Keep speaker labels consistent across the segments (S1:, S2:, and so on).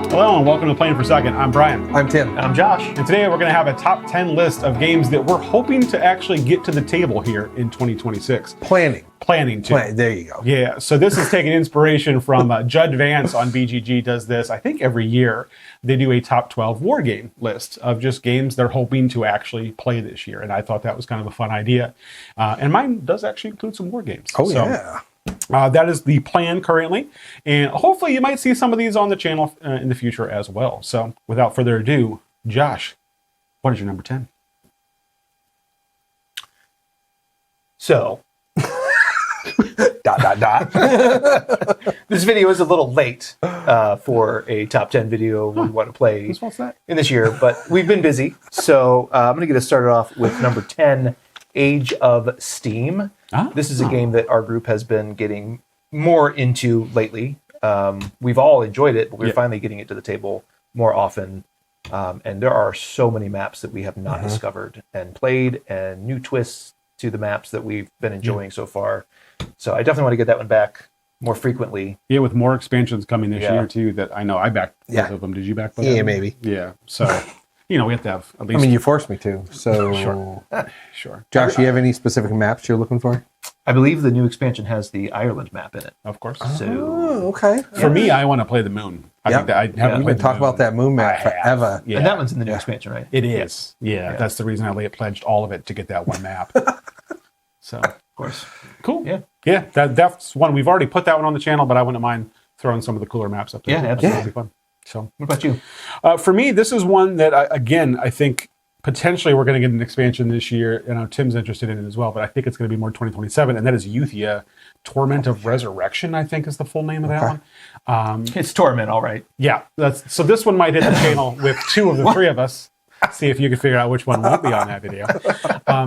S1: Hello and welcome to Playing for Second. I'm Brian.
S2: I'm Tim.
S3: And I'm Josh.
S1: And today we're going to have a top 10 list of games that we're hoping to actually get to the table here in 2026.
S2: Planning to.
S1: There
S2: you go.
S1: Yeah, so this is taking inspiration from Judd Vance on BGG does this, I think every year. They do a top 12 war game list of just games they're hoping to actually play this year. And I thought that was kind of a fun idea. And mine does actually include some war games.
S2: Oh, so, yeah.
S1: That is the plan currently, and hopefully you might see some of these on the channel in the future as well. So without further ado, Josh, what is your number 10?
S3: So, ... This video is a little late for a top 10 video we want to play in this year, but we've been busy. So I'm going to get us started off with number 10, Age of Steam. This is a game that our group has been getting more into lately. We've all enjoyed it, but we're finally getting it to the table more often. And there are so many maps that we have not discovered and played, and new twists to the maps that we've been enjoying so far. So I definitely want to get that one back more frequently.
S1: Yeah, with more expansions coming this year too, that I know I backed both of them. Did you back both of them?
S2: Maybe.
S1: Yeah, so... You know, we have to have at least...
S2: I mean, you forced me to, so...
S1: Sure.
S2: Josh, do you have any specific maps you're looking for?
S3: I believe the new expansion has the Ireland map in it.
S1: Of course.
S2: Okay.
S1: For me, I want to play the moon. I think that I haven't
S2: been talking about that moon map forever.
S3: Yeah. And that one's in the new expansion, right?
S1: It is. Yeah, that's the reason I pledged all of it to get that one map. So,
S3: of course.
S1: Cool. Yeah, that's one. We've already put that one on the channel, but I wouldn't mind throwing some of the cooler maps up there.
S3: Yeah, absolutely.
S1: That'd be fun. So,
S3: what about you?
S1: For me, this is one that, I think potentially we're going to get an expansion this year. I know Tim's interested in it as well, but I think it's going to be more 2027, and that is Euthia, Torment of Resurrection, I think is the full name of that one.
S3: It's Torment, all right.
S1: Yeah, so this one might hit the channel with two of the three of us. See if you can figure out which one won't be on that video.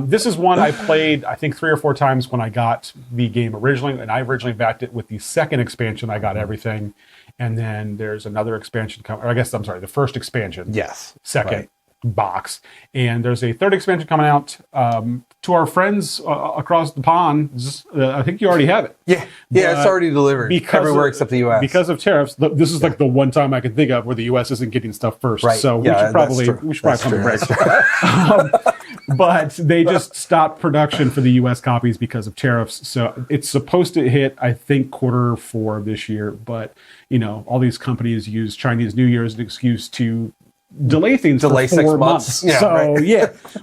S1: This is one I played, I think, 3 or 4 times when I got the game originally, and I originally backed it with the second expansion. I got everything. And then there's another expansion coming, or I guess, I'm sorry, the first expansion.
S2: Yes.
S1: Second box. And there's a third expansion coming out to our friends across the pond. I think you already have it.
S2: Yeah, it's already delivered everywhere except the U.S.
S1: Because of tariffs, this is like the one time I can think of where the U.S. isn't getting stuff first.
S2: Right.
S1: So we should probably pump the brakes. But they just stopped production for the U.S. copies because of tariffs. So it's supposed to hit, I think, Q4 of this year. But, you know, all these companies use Chinese New Year as an excuse to delay things for 4 months.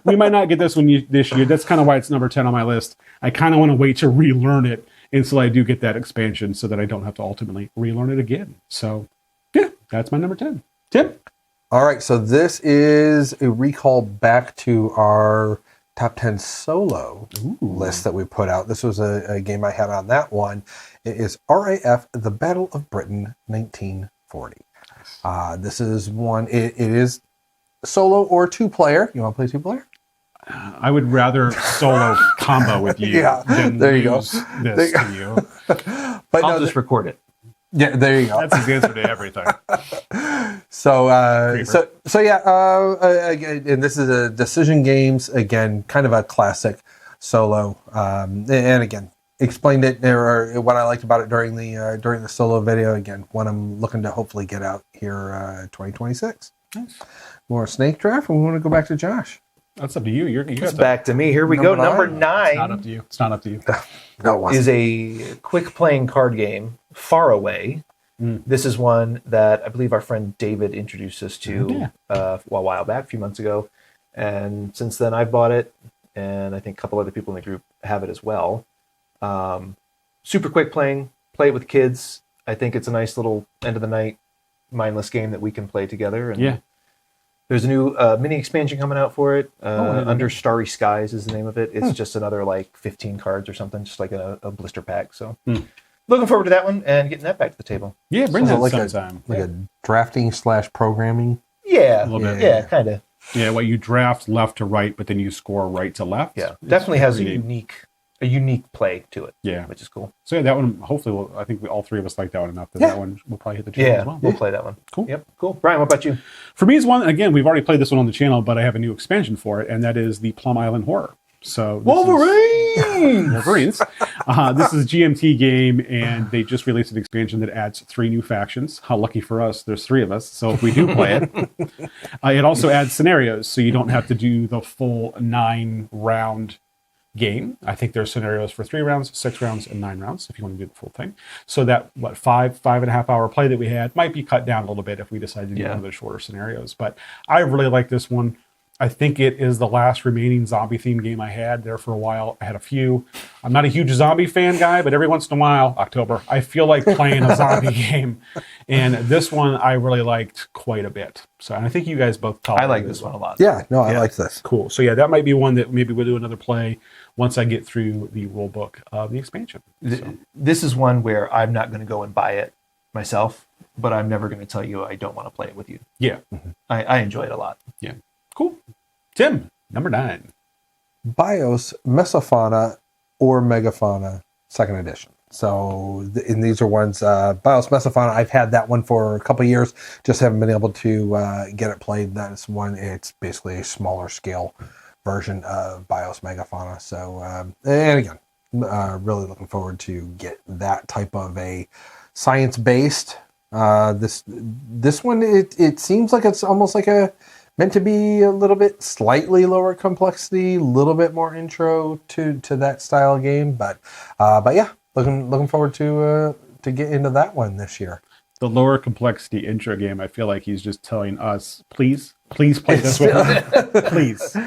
S1: We might not get this one this year. That's kind of why it's number 10 on my list. I kind of want to wait to relearn it until I do get that expansion so that I don't have to ultimately relearn it again. So, yeah, that's my number 10. Tim?
S2: All right, so this is a recall back to our top 10 solo list that we put out. This was a game I had on that one. It is RAF, The Battle of Brittain, 1940. This is one, it is solo or 2-player. You want to play 2-player?
S1: I would rather solo combo with you than
S2: there you
S1: lose this to you.
S3: But I'll just record it.
S2: Yeah, there you go.
S1: That's his answer to everything.
S2: And this is a Decision Games, again, kind of a classic solo. And again, explained it. What I liked about it during the solo video. Again, one I'm looking to hopefully get out here 2026.
S1: Nice.
S2: More snake draft, and we want to go back to Josh.
S1: That's up to you.
S3: It's back to me. Here we go. Number 9.
S1: It's not up to you. It's not up to you.
S2: No,
S3: is a quick playing card game, Faraway. This is one that I believe our friend David introduced us to a while back, a few months ago. And since then I've bought it, and I think a couple other people in the group have it as well. Super quick playing, play it with kids. I think it's a nice little end of the night mindless game that we can play together. And there's a new mini expansion coming out for it. Under Starry Skies is the name of it. It's just another like 15 cards or something, just like a blister pack. So looking forward to that one and getting that back to the table.
S1: Yeah, bring that
S2: like
S1: sometime.
S2: Like a drafting / programming.
S3: Yeah,
S1: a little bit.
S3: Yeah, kind of.
S1: Yeah, well, you draft left to right, but then you score right to left.
S3: Yeah, definitely has a unique play to it.
S1: Yeah,
S3: which is cool.
S1: So that one, hopefully, I think all three of us like that one enough that one will probably hit the channel as well.
S3: We'll play that one.
S1: Cool.
S3: Yep, cool. Brian, what about you?
S1: For me, is one, again, we've already played this one on the channel, but I have a new expansion for it, and that is the Plum Island Horror. So
S3: Wolverines!
S1: This is a GMT game, and they just released an expansion that adds 3 new factions. How lucky for us, there's 3 of us, so if we do play it. It also adds scenarios, so you don't have to do the full 9-round game. I think there's scenarios for 3 rounds, 6 rounds, and 9 rounds, if you want to do the full thing. So that, 5.5 hour play that we had might be cut down a little bit if we decide to do one of the shorter scenarios. But I really like this one. I think it is the last remaining zombie theme game I had there for a while. I had a few. I'm not a huge zombie fan guy, but every once in a while, October, I feel like playing a zombie game. And this one I really liked quite a bit. So and I think you guys both
S3: I like this one a lot.
S2: Yeah, no, I like this.
S1: Cool. So yeah, that might be one that maybe we'll do another play once I get through the rule book of the expansion.
S3: This is one where I'm not going to go and buy it myself, but I'm never going to tell you I don't want to play it with you.
S1: Yeah.
S3: I enjoy it a lot.
S1: Yeah. Cool. Tim, number 9.
S2: BIOS, Mesofauna, or Megafauna, 2nd edition. So, and these are ones, BIOS, Mesofauna, I've had that one for a couple of years, just haven't been able to get it played. That is one, it's basically a smaller scale version of BIOS, Megafauna. So, and again, really looking forward to get that type of a science-based. This one, it seems like it's almost like meant to be a little bit slightly lower complexity, a little bit more intro to that style of game, but yeah, looking forward to get into that one this year.
S1: The lower complexity intro game, I feel like he's just telling us, please play this with me, please.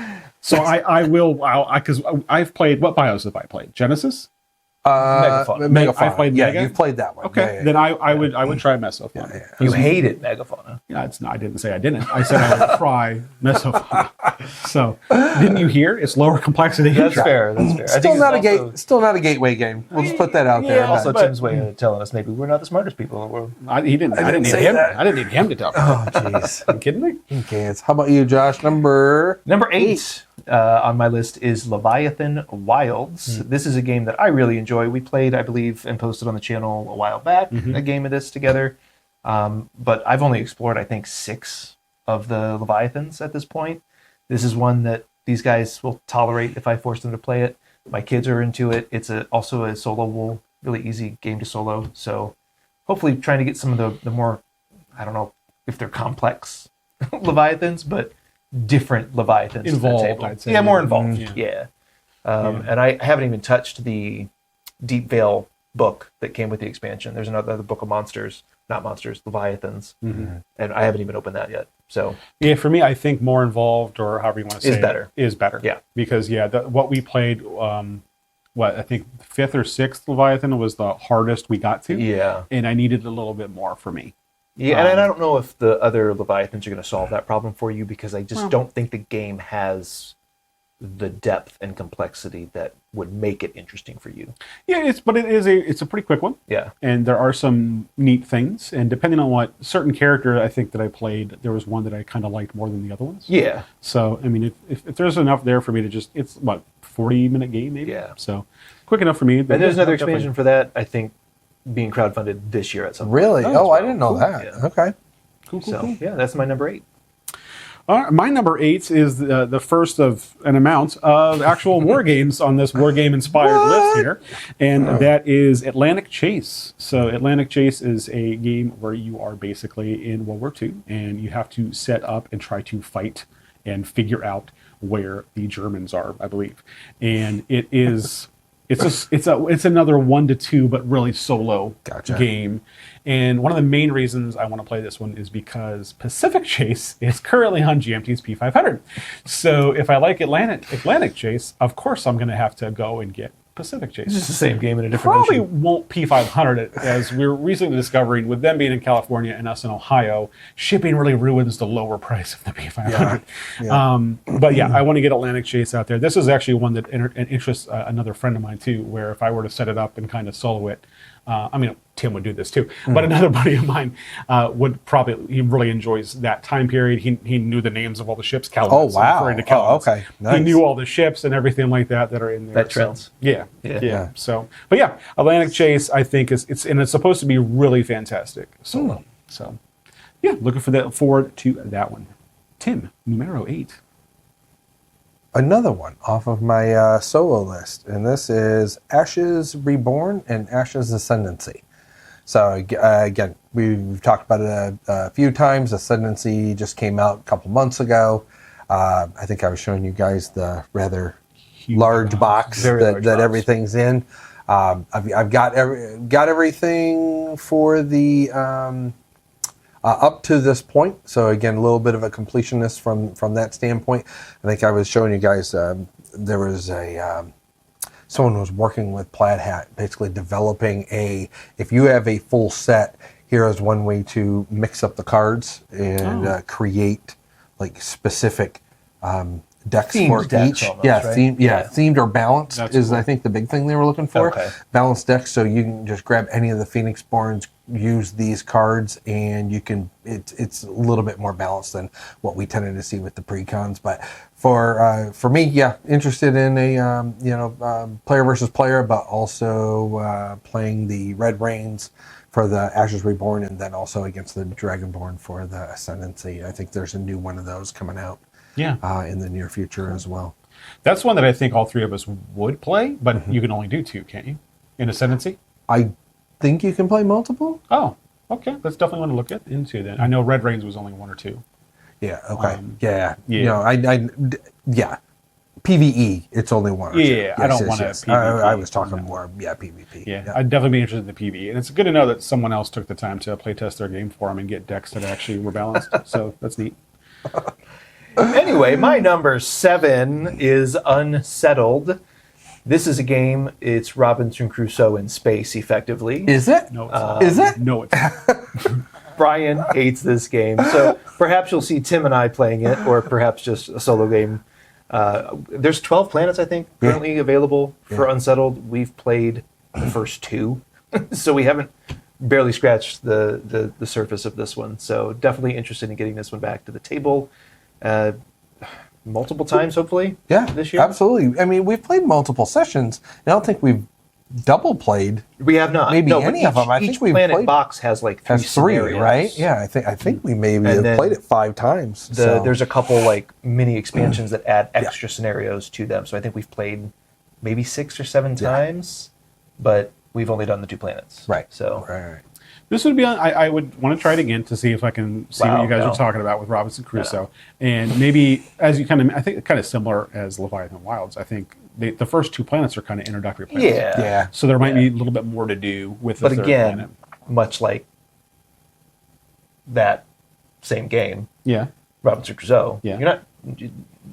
S1: So I will, because I've played, what BIOS have I played? Genesis?
S2: Megafauna.
S1: I played
S2: yeah,
S1: Mega?
S2: you've played that one.
S1: Okay,
S2: Yeah.
S1: then I would try Mesofauna.
S2: Yeah.
S3: You hated Megafauna.
S1: Yeah, it's not, I didn't say I didn't. I said I would try Mesofauna. So didn't you hear? It's lower complexity.
S3: That's fair. That's fair.
S2: Still not a gateway game. We'll just put that out there.
S3: Also, Tim's way of telling us maybe we're not the smartest people in the world.
S1: I didn't need
S2: say
S1: him.
S2: that.
S1: I didn't need him to talk.
S2: Oh, jeez.
S1: Are you kidding me?
S2: Okay, how about you, Josh? Number
S3: 8 on my list is Leviathan Wilds. This is a game that I really enjoy. We played, I believe, and posted on the channel a while back, a game of this together. But I've only explored, I think, 6 of the Leviathans at this point. This is one that these guys will tolerate if I force them to play it. My kids are into it. It's also a soloable, really easy game to solo. So hopefully trying to get some of the more, I don't know if they're complex Leviathans, but different Leviathans.
S1: Involved,
S3: to the table.
S1: I'd say.
S3: Yeah, more involved.
S1: Yeah.
S3: Yeah. And I haven't even touched the Deep Veil book that came with the expansion. There's another book of monsters, not monsters, Leviathans. And I haven't even opened that yet. So
S1: yeah, for me, I think more involved, or however you want to say
S3: is better.
S1: Yeah. Because what we played, I think 5th or 6th Leviathan was the hardest we got to.
S3: Yeah.
S1: And I needed a little bit more for me.
S3: Yeah, and I don't know if the other Leviathans are going to solve that problem for you, because I just don't think the game has the depth and complexity that would make it interesting for you.
S1: Yeah, it's a pretty quick one.
S3: Yeah.
S1: And there are some neat things, and depending on what certain character I think that I played, there was one that I kind of liked more than the other ones.
S3: Yeah.
S1: So I mean, if there's enough there for me to just, it's 40-minute game maybe.
S3: Yeah.
S1: So quick enough for me.
S3: And there's another expansion for that, I think, being crowdfunded this year at some point.
S2: Really?
S1: Oh,
S2: I didn't know that.
S3: Yeah.
S2: Okay.
S1: Cool.
S3: So yeah, that's my number 8.
S1: My number 8 is the first of an amount of actual war games on this war game inspired list here, and that is Atlantic Chase. So Atlantic Chase is a game where you are basically in World War II, and you have to set up and try to fight and figure out where the Germans are, I believe. And it is it's another 1 to 2 but really solo game. And one of the main reasons I want to play this one is because Pacific Chase is currently on GMT's P500. So if I like Atlantic Chase, of course I'm going to have to go and get Pacific Chase.
S3: It's just the same game in a different
S1: Probably
S3: engine.
S1: won't P500 it, as we're recently discovering, with them being in California and us in Ohio, shipping really ruins the lower price of the P500.
S2: Yeah.
S1: But yeah, I want to get Atlantic Chase out there. This is actually one that interests another friend of mine too, where if I were to set it up and kind of solo it, I mean, Tim would do this too, but another buddy of mine he really enjoys that time period. He knew the names of all the ships.
S2: Oh, wow. Okay. Nice.
S1: He knew all the ships and everything like that are in there.
S3: That trends.
S1: Yeah. So, but yeah, Atlantic Chase, I think it's supposed to be really fantastic solo. So, yeah, looking forward to that one. Tim, numero 8.
S2: another one off of my solo list, and this is Ashes Reborn and Ashes Ascendancy. So again, we've talked about it a few times. Ascendancy just came out a couple months ago. I think I was showing you guys the rather large box that everything's in. I've got everything for the up to this point. So again, a little bit of a completionist from that standpoint. I think I was showing you guys there was someone was working with Plaid Hat, basically developing if you have a full set, here is one way to mix up the cards and create like specific decks
S3: Themed
S2: for
S3: decks
S2: each.
S3: almost,
S2: Yeah,
S3: right?
S2: Themed or balanced is
S1: cool.
S2: I think the big thing they were looking for.
S3: Okay.
S2: Balanced decks, so you can just grab any of the Phoenix Borns, use these cards, and you can. It's a little bit more balanced than what we tended to see with the precons. But for me, yeah, interested in a player versus player, but also playing the Red Rains for the Ashes Reborn, and then also against the Dragonborn for the Ascendancy. I think there's a new one of those coming out.
S1: Yeah.
S2: In the near future as well.
S1: That's one that I think all three of us would play, but you can only do two, can't you? In Ascendancy?
S2: I think you can play multiple.
S1: Oh, okay. That's definitely one to look into then. I know Red Rains was only one or two.
S2: Yeah. Okay.
S1: Yeah.
S2: Yeah. PVE, it's only one. Or two.
S1: Yeah, I don't want to PvP.
S2: I was talking more. Yeah, PvP.
S1: Yeah, I'd definitely be interested in the PvE. And it's good to know that someone else took the time to play test their game for them and get decks that actually were balanced. So that's neat.
S3: Anyway, my number 7 is Unsettled. This is a game. It's Robinson Crusoe in space, effectively.
S2: Is it?
S1: No, it's not.
S2: Is it?
S1: No, it's not.
S3: Brian hates this game, so perhaps you'll see Tim and I playing it, or perhaps just a solo game. There's 12 planets, I think, currently available for Unsettled. We've played the first 2, so we haven't barely scratched the surface of this one. So definitely interested in getting this one back to the table. Multiple times, hopefully.
S2: Yeah,
S3: this year.
S2: absolutely. I mean, we've played multiple sessions. I don't think we've double played.
S3: We have not.
S2: Maybe
S3: but
S2: any of them. I
S3: each
S2: think we've
S3: planet
S2: played.
S3: box has like 3
S2: Has 3,
S3: scenarios.
S2: right? Yeah, I think we maybe
S3: And
S2: have
S3: then
S2: played it 5 times. So.
S3: There's a couple like mini expansions that add extra scenarios to them. So I think we've played maybe 6 or 7 times, but we've only done the 2 planets.
S2: Right.
S3: So
S2: Right.
S1: This would be on. I would want to try it again to see if I can see what you guys are talking about with Robinson Crusoe, and maybe as you kind of, I think kind of similar as Leviathan Wilds. I think the first 2 planets are kind of introductory planets.
S2: Yeah.
S1: So there might be a little bit more to do with the
S3: But
S1: third
S3: again,
S1: planet.
S3: much like that same game,
S1: Yeah.
S3: Robinson Crusoe,
S1: Yeah.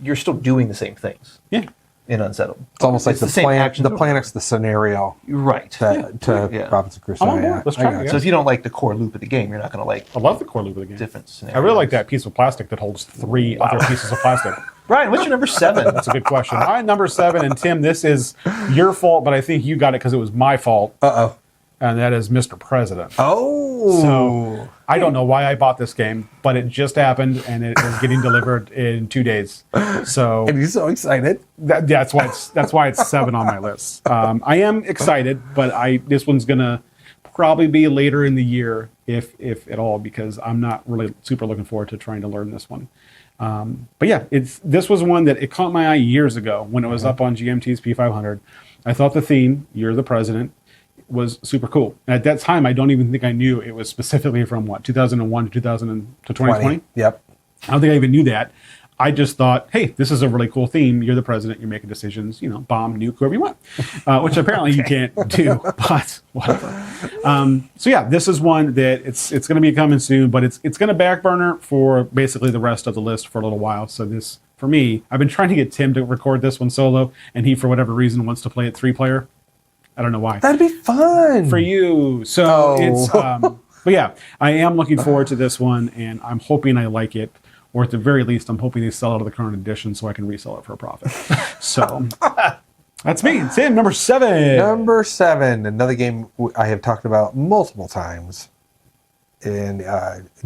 S3: you're still doing the same things
S1: Yeah.
S3: in Unsettled.
S2: It's almost like
S3: It's
S2: the
S3: the same
S2: planet.
S3: action
S2: The
S3: over.
S2: planet's the scenario
S3: Right.
S2: to
S3: Yeah.
S2: Robinson Crusoe.
S1: I'm on board. Let's
S2: I
S1: try it
S2: got
S1: again.
S3: So if you don't like the core loop of the game, you're not going to like
S1: I love the core loop of the game.
S3: different
S1: I
S3: scenarios.
S1: really like that piece of plastic that holds 3 other pieces of plastic.
S3: Brian, what's your number 7?
S1: That's a good question. My number 7, and Tim, this is your fault, but I think you got it because it was my fault,
S2: Uh-oh.
S1: and that is Mr. President.
S2: Oh.
S1: So I don't know why I bought this game, but it just happened, and it is getting delivered in 2 days. So
S2: And he's so excited.
S1: that's why it's 7 on my list. I am excited, but this one's gonna probably be later in the year, if at all, because I'm not really super looking forward to trying to learn this one. But yeah, this was one that it caught my eye years ago when it was up on GMT's P500. I thought the theme, "You're the President," was super cool. And at that time, I don't even think I knew it was specifically from 2001 to 2020.
S2: Yep.
S1: I don't think I even knew that. I just thought, hey, this is a really cool theme. You're the president. You're making decisions. Bomb, nuke, whoever you want, which apparently you can't do. But whatever. So yeah, this is one that it's going to be coming soon, but it's going to back burner for basically the rest of the list for a little while. So this, for me, I've been trying to get Tim to record this one solo, and he, for whatever reason, wants to play it 3-player. I don't know why.
S2: That'd be fun.
S1: For you. So it's, but yeah, I am looking forward to this one, and I'm hoping I like it. Or at the very least, I'm hoping they sell out of the current edition so I can resell it for a profit. So that's me. Tim, number 7.
S2: Number 7, another game I have talked about multiple times in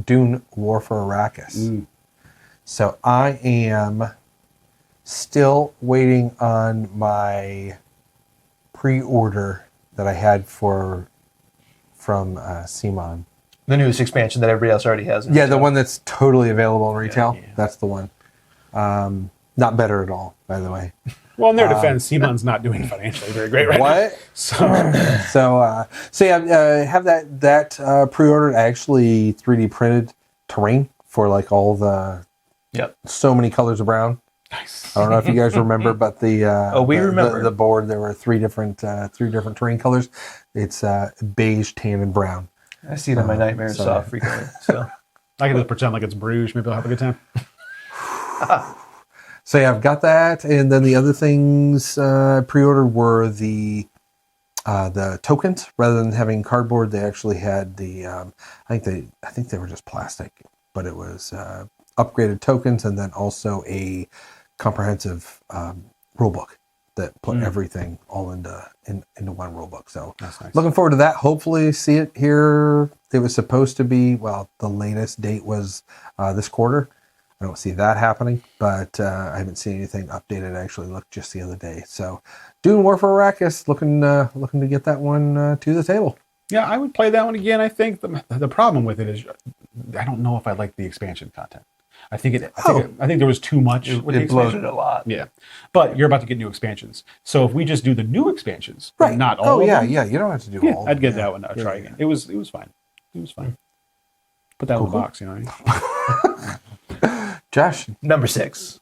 S2: Dune War for Arrakis. So I am still waiting on my pre-order that I had from Simon.
S3: The newest expansion that everybody else already has.
S2: Yeah, the one that's totally available in retail.
S1: Yeah.
S2: That's the one. Not better at all, by the way.
S1: Well, in their defense, Simon's not doing financially very great right now.
S2: What? So yeah, have that pre-ordered. I actually 3D printed terrain for like all the so many colors of brown.
S1: Nice.
S2: I don't know if you guys remember, but we
S3: remember
S2: the board. There were three different terrain colors. It's beige, tan, and brown.
S3: I see it in my nightmares frequently. So
S1: I can just pretend like it's Bruges. Maybe I'll have a good time.
S2: So yeah, I've got that, and then the other things pre-ordered were the tokens. Rather than having cardboard, they actually had the. I think they were just plastic, but it was upgraded tokens, and then also a comprehensive rule book that put everything all into one rule book. So
S1: that's nice.
S2: Looking forward to that. Hopefully, see it here. It was supposed to be. Well, the latest date was this quarter. I don't see that happening, but I haven't seen anything updated. I actually looked just the other day. So, Dune War for Arrakis, looking to get that one to the table.
S1: Yeah, I would play that one again. I think the problem with it is I don't know if I like the expansion content. I think there was too much.
S3: It bloated a lot.
S1: Yeah, but you're about to get new expansions. So if we just do the new expansions,
S2: right?
S1: Not all.
S2: Oh yeah,
S1: of them,
S2: yeah. You don't have to do all.
S1: I'd get that one. I'll try again. It was fine. It was fine. Put that in the box, you know what I mean?
S2: Josh,
S3: number 6.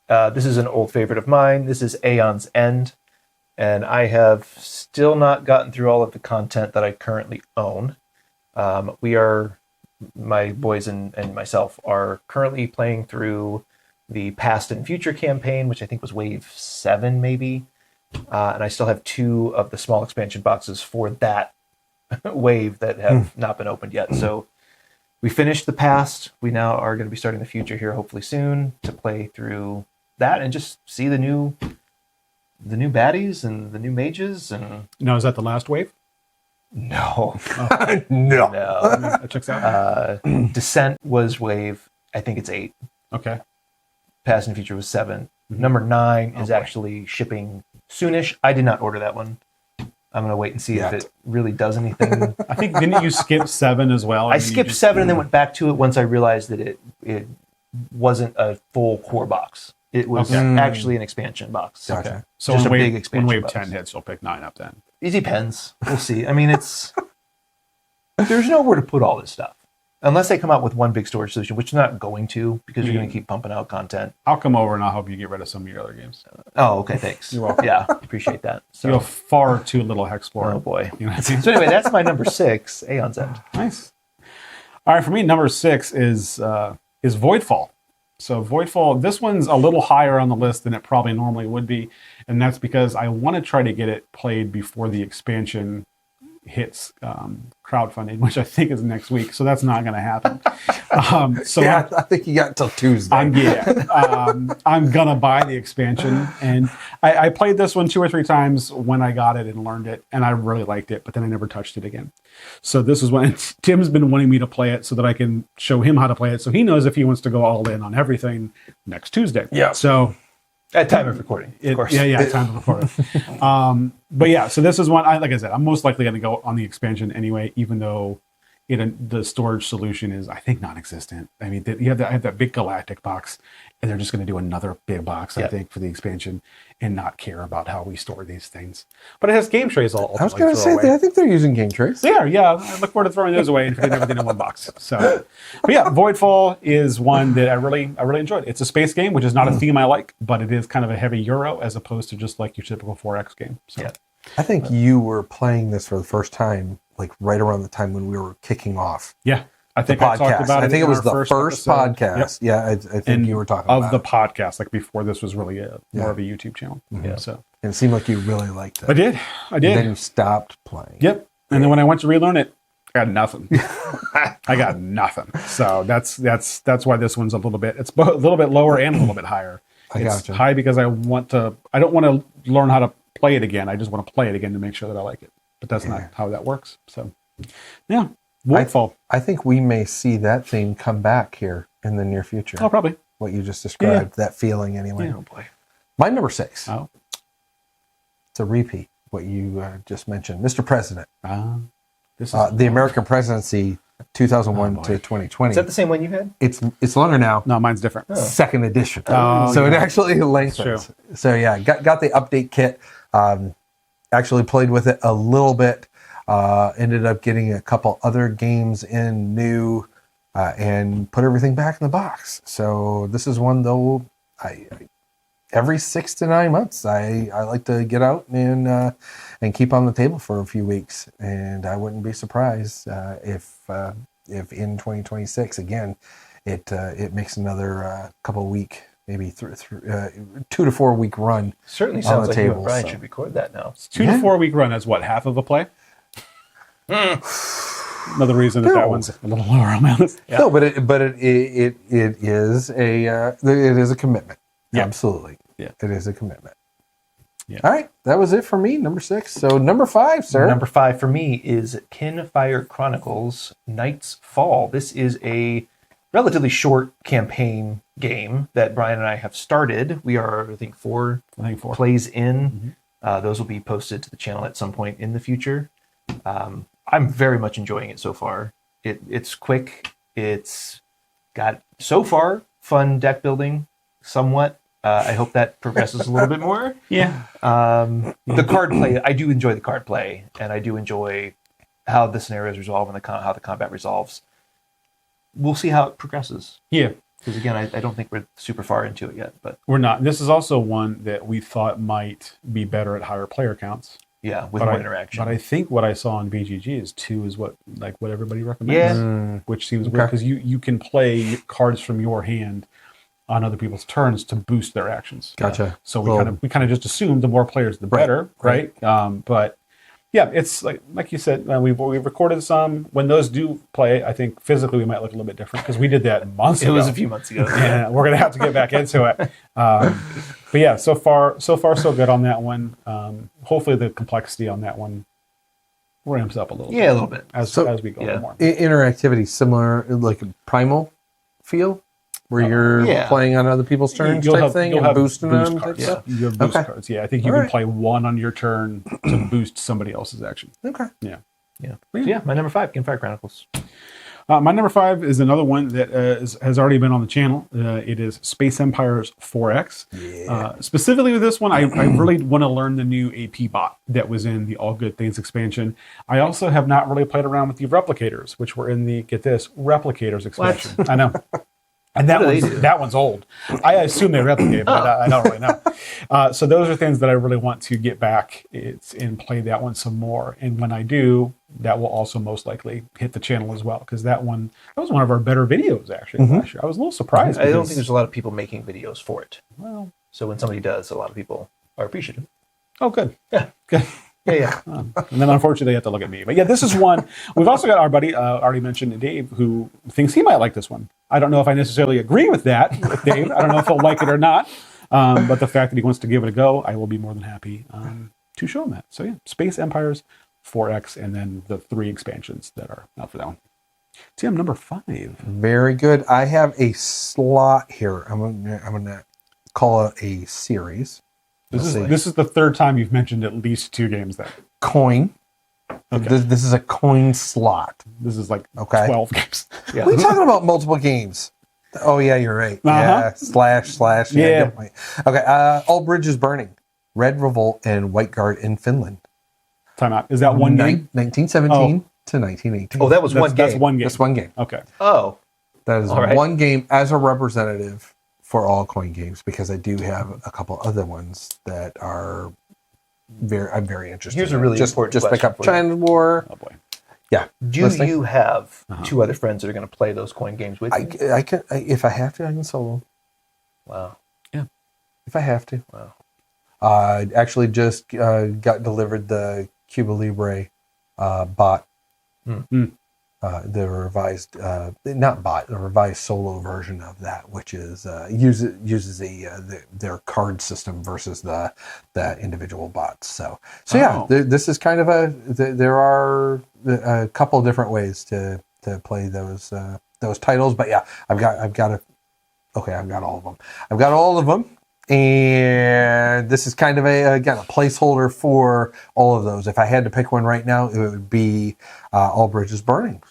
S3: This is an old favorite of mine. This is Aeon's End, and I have still not gotten through all of the content that I currently own. My boys and myself are currently playing through the Past and Future campaign, which I think was Wave 7, maybe. And I still have 2 of the small expansion boxes for that wave that have not been opened yet. So we finished the Past. We now are going to be starting the Future here, hopefully soon, to play through that and just see the new baddies and the new mages. And
S1: now, is that the last wave?
S3: No.
S2: no.
S1: That checks out.
S3: Descent was wave, I think it's 8.
S1: Okay.
S3: Past and Future was 7. Number 9 is actually shipping soonish. I did not order that one. I'm going to wait and see if it really does anything.
S1: I think, didn't you skip 7 as well?
S3: I skipped 7 and then went back to it once I realized that it wasn't a full core box. It was actually an expansion box.
S2: Gotcha.
S1: Okay. So
S3: just
S1: when
S3: a big expansion
S1: Wave
S3: box.
S1: 10 hits, you'll pick 9 up then.
S3: It depends. We'll see. I mean, there's nowhere to put all this stuff. Unless they come out with one big storage solution, which they're not going to, because you're going to keep pumping out content.
S1: I'll come over and I'll help you get rid of some of your other games.
S3: Oh, okay, thanks.
S1: You're welcome.
S3: Yeah, appreciate that.
S1: So, you have far too little Hexplorer.
S3: Oh boy.
S1: You know what I mean?
S3: So anyway, that's my number 6, Aeon's End.
S1: Nice. All right, for me, number 6 is Voidfall. So Voidfall, this one's a little higher on the list than it probably normally would be, and that's because I want to try to get it played before the expansion hits crowdfunding, which I think is next week. So that's not going to happen.
S2: I think you got till Tuesday.
S1: I'm gonna buy the expansion, and I played this one 2 or 3 times when I got it and learned it, and I really liked it, but then I never touched it again. So this is when Tim's been wanting me to play it so that I can show him how to play it, so he knows if he wants to go all in on everything next Tuesday.
S2: Yeah.
S1: So
S3: at time of recording, of course.
S1: Yeah, time of recording. But yeah, so this is one. Like I said, I'm most likely going to go on the expansion anyway, even though the storage solution is, I think, non-existent. I mean, you have that big galactic box, and they're just going to do another big box, I think, for the expansion, and not care about how we store these things. But it has game trays all.
S2: I was going to say that I think they're using game trays.
S1: They are, yeah. I look forward to throwing those away and putting everything in one box. So, but yeah, Voidfall is one that I really enjoyed. It's a space game, which is not a theme I like, but it is kind of a heavy Euro as opposed to just like your typical 4X game. So.
S3: Yeah.
S2: I think you were playing this for the first time, like right around the time when we were kicking off.
S1: Yeah. I think
S2: the
S1: I talked about it.
S2: I think it was the first
S1: episode.
S2: podcast. Yep. Yeah, I think you were talking about
S1: the podcast, like before this was really more of a YouTube channel.
S2: Mm-hmm.
S1: Yeah. So
S2: and it seemed like you really liked it.
S1: I did.
S2: And then you stopped playing.
S1: Yep. And then when I went to relearn it, I got nothing. I got nothing. So that's why this one's a little bit. It's a little bit lower and a little bit higher. It's high because I don't want to learn how to play it again. I just want to play it again to make sure that I like it. But that's not how that works. So, yeah. Wolfpack.
S2: I think we may see that theme come back here in the near future.
S1: Oh, probably.
S2: What you just described, that feeling anyway.
S3: Yeah, oh boy.
S2: My number 6.
S1: Oh.
S2: It's a repeat, what you just mentioned. Mr. President.
S1: This is
S2: the American presidency 2001 to 2020.
S3: Is that the same one you had?
S2: It's longer now.
S1: No, mine's different.
S2: Second edition.
S1: Oh,
S2: So it
S1: yeah.
S2: actually lengthens.
S1: True.
S2: So yeah, got the update kit. Actually played with it a little bit. Ended up getting a couple other games in new, and put everything back in the box. So this is one though. I every 6 to 9 months, I like to get out and keep on the table for a few weeks. And I wouldn't be surprised if in 2026 again, it makes another couple week, maybe 2 to 4 week run.
S3: Certainly
S2: on
S3: sounds
S2: the
S3: like you
S2: table,
S3: and Brian
S2: so.
S3: should record that now.
S1: 2 to 4 week run is what, half of a play? Another reason that one's a little lower on my list.
S2: No, but it is a commitment.
S1: Yeah.
S2: Absolutely.
S1: Yeah.
S2: It is a commitment.
S1: Yeah.
S2: All right. That was it for me. Number 6. So number 5, sir.
S3: Number 5 for me is Kinfire Chronicles Night's Fall. This is a relatively short campaign game that Brian and I have started. We are, I think, four plays in. Those will be posted to the channel at some point in the future. I'm very much enjoying it so far. It's quick. It's got, so far, fun deck building, somewhat. I hope that progresses a little bit more.
S1: Yeah.
S3: The card play, I do enjoy the card play, and I do enjoy how the scenarios resolve and how the combat resolves. We'll see how it progresses.
S1: Yeah.
S3: Because again, I don't think we're super far into it yet. But
S1: We're not. This is also one that we thought might be better at higher player counts.
S3: yeah, with more interaction.
S1: But I think what I saw on BGG is 2 is what everybody recommends. Which seems weird because you can play cards from your hand on other people's turns to boost their actions.
S2: Gotcha.
S1: So we kind of just assumed the more players the better, right? But yeah, it's like you said, we've recorded some. When those do play, I think physically we might look a little bit different because we did that months ago.
S3: It was a few months ago.
S1: And we're gonna have to get back into it. But yeah, so far so good on that one. Hopefully the complexity on that one ramps up a little bit.
S3: Yeah, a little bit.
S1: As we go more.
S2: Interactivity similar, like a primal feel, where you're playing on other people's turns type thing and boosting them.
S1: Cards.
S2: Type stuff?
S1: You have boost cards. Yeah, I think you can play one on your turn to boost somebody else's action.
S2: Okay.
S1: Yeah.
S3: Yeah. Yeah, my number 5, Kinfire Chronicles.
S1: My number 5 is another one that has already been on the channel. It is Space Empires 4X.
S2: Yeah.
S1: Specifically with this one, I really want to learn the new AP bot that was in the All Good Things expansion. I also have not really played around with the replicators, which were in the, get this, replicators expansion. I know. And that one's old. I assume they replicate, but I don't really know. So those are things that I really want to get back and play that one some more. And when I do, that will also most likely hit the channel as well, because that was one of our better videos actually last year. I was a little surprised.
S3: I don't think there's a lot of people making videos for it.
S1: Well,
S3: so when somebody does, a lot of people are appreciative.
S1: oh, good.
S3: Yeah.
S1: Good.
S3: Yeah.
S1: And then unfortunately, you have to look at me. But yeah, this is one. We've also got our buddy, already mentioned Dave, who thinks he might like this one. I don't know if I necessarily agree with that, with Dave. I don't know if he'll like it or not. But the fact that he wants to give it a go, I will be more than happy to show him that. So yeah, Space Empires 4X, and then the 3 expansions that are out for that one. Tim, number 5.
S2: Very good. I have a slot here. I'm gonna call it a series.
S1: This is the 3rd time you've mentioned at least 2 games then.
S2: Coin.
S1: Okay.
S2: This is a coin slot.
S1: This is like
S2: Okay.
S1: 12 games.
S3: Yeah.
S2: What are you talking about? Multiple games. Oh yeah, you're right. Yeah, slash.
S1: Yeah.
S2: Definitely. Okay. All Bridges Burning, Red Revolt, and White Guard in Finland.
S1: Time out. Is that one game?
S2: 1917 to 1918.
S3: Oh, that was one game.
S1: That's one game.
S2: That's one game.
S1: Okay.
S3: Oh.
S2: That is
S3: All right.
S2: one game as a representative for all coin games, because I do have a couple other ones that are I'm very interested.
S3: Here's a
S2: in.
S3: really
S2: just
S3: important
S2: pick
S3: question
S2: up
S3: for you.
S2: China War.
S1: Oh boy.
S2: Yeah.
S3: Do you have 2 other friends that are going to play those coin games with you?
S2: I can if I have to, I can solo.
S3: Wow.
S1: Yeah.
S2: If I have to.
S3: Wow.
S2: Actually just got delivered the Cuba Libre bot. The revised, not bot, the revised solo version of that, which is uses their card system versus the individual bots. So yeah, this is kind of there are a couple of different ways to play those titles. But yeah, I've got all of them. I've got all of them. And this is kind of a placeholder for all of those. If I had to pick one right now, it would be All Bridges Burning.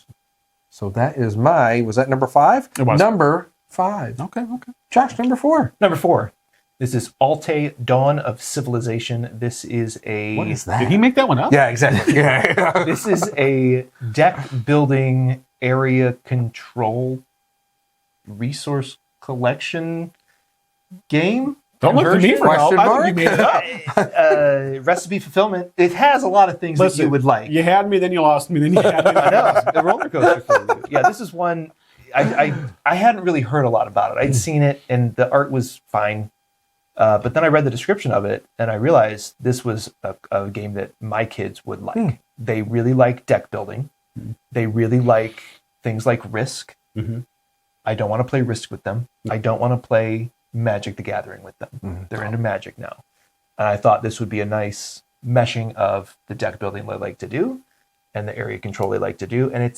S2: So that is was that number 5?
S1: It was.
S2: Number 5.
S1: Okay.
S2: Josh, number 4.
S3: Number 4. This is Altay, Dawn of Civilization. This is a...
S2: What is that?
S1: Did he make that one up?
S2: Yeah, exactly. Yeah.
S3: This is a deck building, area control, resource collection game.
S1: Don't look at me for help.
S2: Question
S1: I
S2: mark?
S1: think you made it up.
S3: Recipe fulfillment. It has a lot of things that you would like.
S1: You had me, then you lost me, then you had me.
S3: I know, the roller coaster for you. Yeah, this is one I hadn't really heard a lot about it. I'd seen it, and the art was fine. But then I read the description of it, and I realized this was a game that my kids would like. They really like deck building. They really like things like Risk. I don't want to play Risk with them. I don't want to play Magic the Gathering with them. They're into Magic now. And I thought this would be a nice meshing of the deck building they like to do and the area control they like to do. And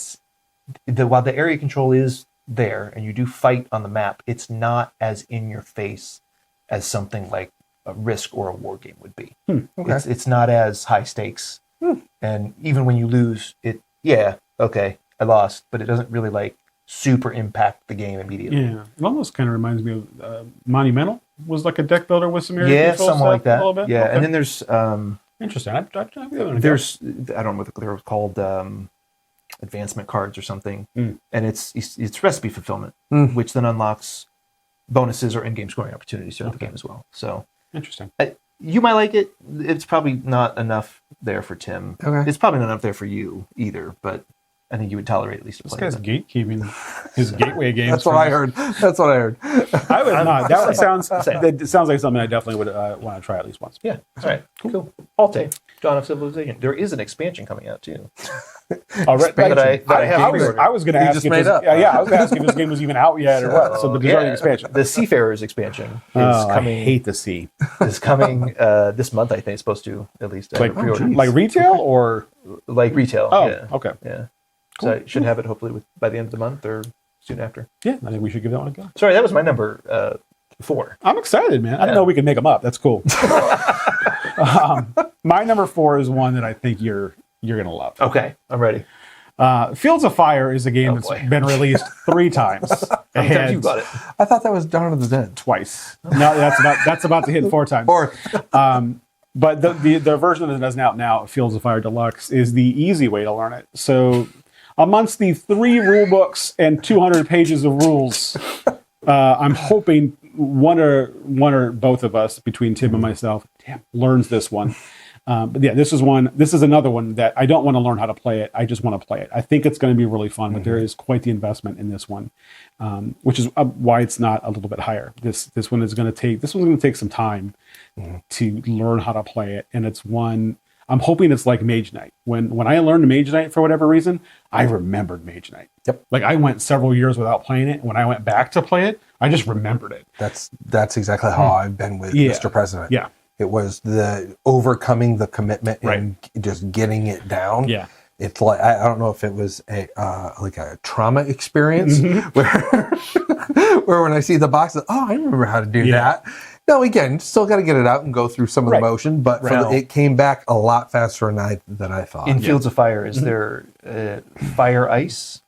S3: while the area control is there and you do fight on the map, it's not as in your face as something like a Risk or a war game would be.
S2: Okay.
S3: It's not as high stakes. And even when you lose, I lost, but it doesn't really super impact the game immediately.
S1: Yeah, it almost kind of reminds me of Monumental. Was like a deck builder with some area control
S3: something
S1: stuff,
S3: like that.
S1: a little bit.
S3: Yeah,
S1: Okay.
S3: and then there's
S1: Interesting. I
S3: I don't know what they're called, advancement cards or something, and it's recipe fulfillment, which then unlocks bonuses or in-game scoring opportunities throughout the game as well. So
S1: Interesting.
S3: you might like it. It's probably not enough there for Tim.
S2: Okay.
S3: It's probably not enough there for you either, but I think you would tolerate at least a
S1: This
S3: play.
S1: guy's gatekeeping his gateway games.
S2: That's what I heard. That's what I heard.
S1: I would not. That sounds
S3: Same.
S1: that sounds like something I definitely would want to try at least once.
S3: Yeah. All right. Cool. Altay, Dawn of Civilization. There is an expansion coming out too.
S1: All right.
S3: That I have
S1: I
S3: pre-ordered.
S1: was going to ask
S2: just
S1: if
S2: made
S1: this,
S2: up.
S1: I was going to ask if this game was even out yet or what. So, but there's already an expansion.
S3: The Seafarers expansion is
S1: I
S3: coming.
S1: hate the sea.
S3: Is coming this month. I think it's supposed to at least
S1: Like,
S3: pre-order.
S1: like retail or
S3: Like retail.
S1: oh,
S3: yeah.
S1: okay,
S3: Yeah. So I should have it hopefully by the end of the month or soon after.
S1: yeah. I think we should give that one a go.
S3: Sorry, that was my number 4.
S1: I'm excited, man. I didn't know we could make them up. That's cool. My number 4 is one that I think you're gonna love.
S3: Okay, I'm ready.
S1: Fields of Fire is a game that's
S3: boy.
S1: been released 3 times.
S3: Anytime you got it.
S2: I thought that was Dawn of the Dead.
S1: Twice. No, that's about to hit 4 times.
S2: Or
S1: But the version that is out now, Fields of Fire Deluxe, is the easy way to learn it. So, amongst the 3 rule books and 200 pages of rules, I'm hoping one or both of us, between Tim and myself, learns this one. But yeah, this is another one that I don't want to learn how to play it. I just want to play it. I think it's going to be really fun, but there is quite the investment in this one, which is why it's not a little bit higher. This one's going to take some time to learn how to play it, and it's one. I'm hoping it's like Mage Knight. When I learned Mage Knight for whatever reason, I remembered Mage Knight.
S2: Yep.
S1: Like I went several years without playing it. When I went back to play it, I just remembered it.
S2: that's exactly how I've been with Mr. President.
S1: Yeah.
S2: It was the overcoming the commitment
S1: Right.
S2: and just getting it down.
S1: Yeah.
S2: It's like I don't know if it was a trauma experience where when I see the boxes, I remember how to do that. No, again, still got to get it out and go through some of the motion, but it came back a lot faster than I thought.
S3: In Fields of Fire, is there Fire Ice?